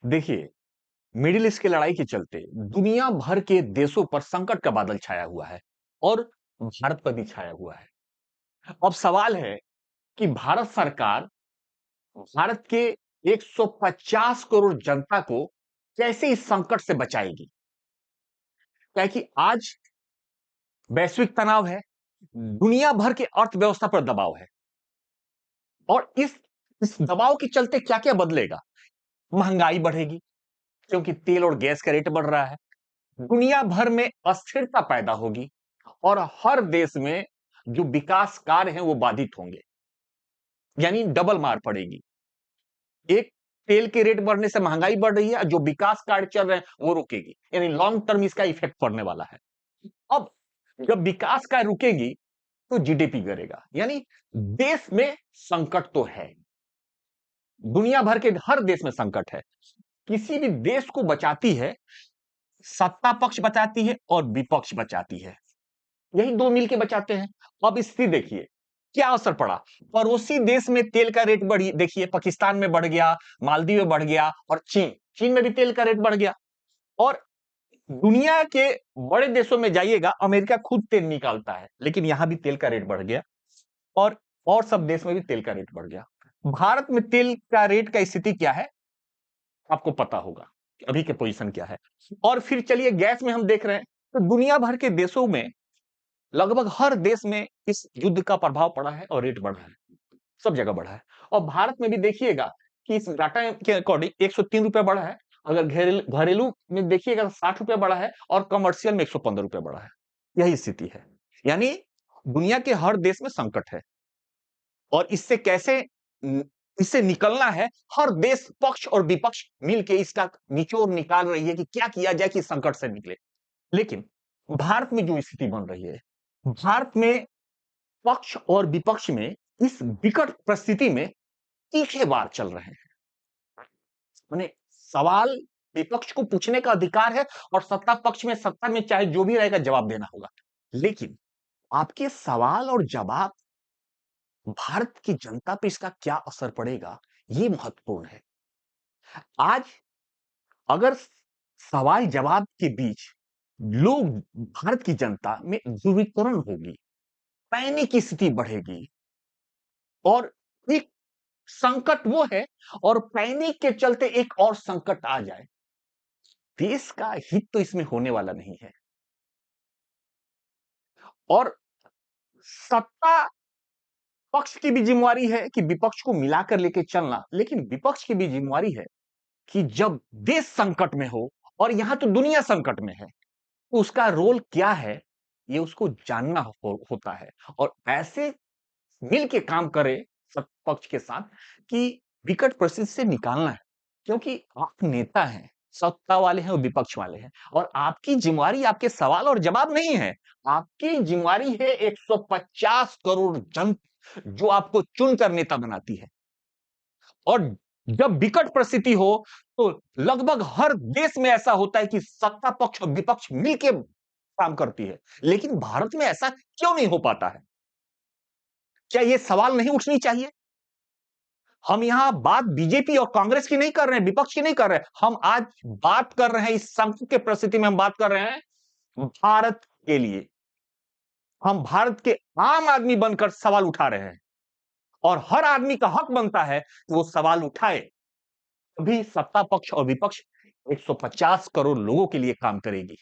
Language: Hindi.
देखिए, मिडिल ईस्ट की लड़ाई के चलते दुनिया भर के देशों पर संकट का बादल छाया हुआ है और भारत पर भी छाया हुआ है। अब सवाल है कि भारत सरकार भारत के 150 करोड़ जनता को कैसे इस संकट से बचाएगी? क्या है कि आज वैश्विक तनाव है, दुनिया भर के अर्थव्यवस्था पर दबाव है और इस दबाव के चलते क्या-क्या बदलेगा? महंगाई बढ़ेगी क्योंकि तेल और गैस का रेट बढ़ रहा है। दुनिया भर में अस्थिरता पैदा होगी और हर देश में जो विकास कार्य हैं वो बाधित होंगे, यानी डबल मार पड़ेगी। एक, तेल के रेट बढ़ने से महंगाई बढ़ रही है और जो विकास कार्य चल रहे हैं वो रुकेगी, यानी लॉन्ग टर्म इसका इफेक्ट पड़ने वाला है। अब जब विकास कार्य रुकेगी तो जीडीपी गिरेगा, यानी देश में संकट तो है, दुनिया भर के हर देश में संकट है। किसी भी देश को बचाती है सत्ता पक्ष, बचाती है और विपक्ष बचाती है, यही दो मिलके बचाते हैं। अब स्थिति देखिए क्या असर पड़ा। पड़ोसी देश में तेल का रेट बढ़ी, देखिए पाकिस्तान में बढ़ गया, मालदीव में बढ़ गया और चीन में भी तेल का रेट बढ़ गया। और दुनिया के बड़े देशों में जाइएगा, अमेरिका खुद तेल निकालता है लेकिन यहां भी तेल का रेट बढ़ गया और सब देश में भी तेल का रेट बढ़ गया। भारत में तेल का रेट का स्थिति क्या है आपको पता होगा, अभी के पोजीशन क्या है। और फिर चलिए गैस में हम देख रहे हैं तो दुनिया भर के देशों में लगभग हर देश में इस युद्ध का प्रभाव पड़ा है और रेट बढ़ा है, सब जगह बढ़ा है। और भारत में भी देखिएगा कि इस डाटा के अकॉर्डिंग 103 रुपए बढ़ा है, अगर घरेलू में देखिएगा तो 60 रुपए बढ़ा है और कमर्शियल में 115 रुपए बढ़ा है। यही स्थिति है, यानी दुनिया के हर देश में संकट है और इससे निकलना है। हर देश पक्ष और विपक्ष मिलकर इसका निचोड़ निकाल रही है कि क्या किया जाए कि इस संकट से निकले। लेकिन भारत में जो स्थिति बन रही है, भारत में पक्ष और विपक्ष में इस विकट परिस्थिति में तीखे वार चल रहे हैं। माने सवाल विपक्ष को पूछने का अधिकार है और सत्ता पक्ष में, सत्ता में चाहे जो भी रहेगा जवाब देना होगा। लेकिन आपके सवाल और जवाब भारत की जनता पे इसका क्या असर पड़ेगा, ये महत्वपूर्ण है। आज अगर सवाल जवाब के बीच लोग, भारत की जनता में ध्रुवीकरण होगी, पैनिक की स्थिति बढ़ेगी और एक संकट वो है और पैनिक के चलते एक और संकट आ जाए, देश का हित तो इसमें होने वाला नहीं है। और सत्ता पक्ष की भी जिम्मेवारी है कि विपक्ष को मिलाकर लेके चलना, लेकिन विपक्ष की भी जिम्मेवारी है कि जब देश संकट में हो और यहां तो दुनिया संकट में है तो उसका रोल क्या है ये उसको जानना होता है और ऐसे मिल के काम करे सब पक्ष के साथ कि विकट परिस्थिति से निकालना है। क्योंकि आप नेता हैं, सत्ता वाले हैं और विपक्ष वाले हैं और आपकी जिम्मेवारी आपके सवाल और जवाब नहीं है, आपकी जिम्मेवारी है 150 करोड़ जन जो आपको चुनकर नेता बनाती है। और जब विकट परिस्थिति हो तो लगभग हर देश में ऐसा होता है कि सत्ता पक्ष और विपक्ष मिलके काम करती है, लेकिन भारत में ऐसा क्यों नहीं हो पाता है? क्या ये सवाल नहीं उठनी चाहिए? हम यहां बात बीजेपी और कांग्रेस की नहीं कर रहे हैं, विपक्ष की नहीं कर रहे हैं, हम आज बात कर रहे हैं, इस संकट के परिस्थिति में हम बात कर रहे हैं भारत के लिए। हम भारत के आम आदमी बनकर सवाल उठा रहे हैं और हर आदमी का हक बनता है कि वो सवाल उठाए, तभी सत्ता पक्ष और विपक्ष 150 करोड़ लोगों के लिए काम करेगी।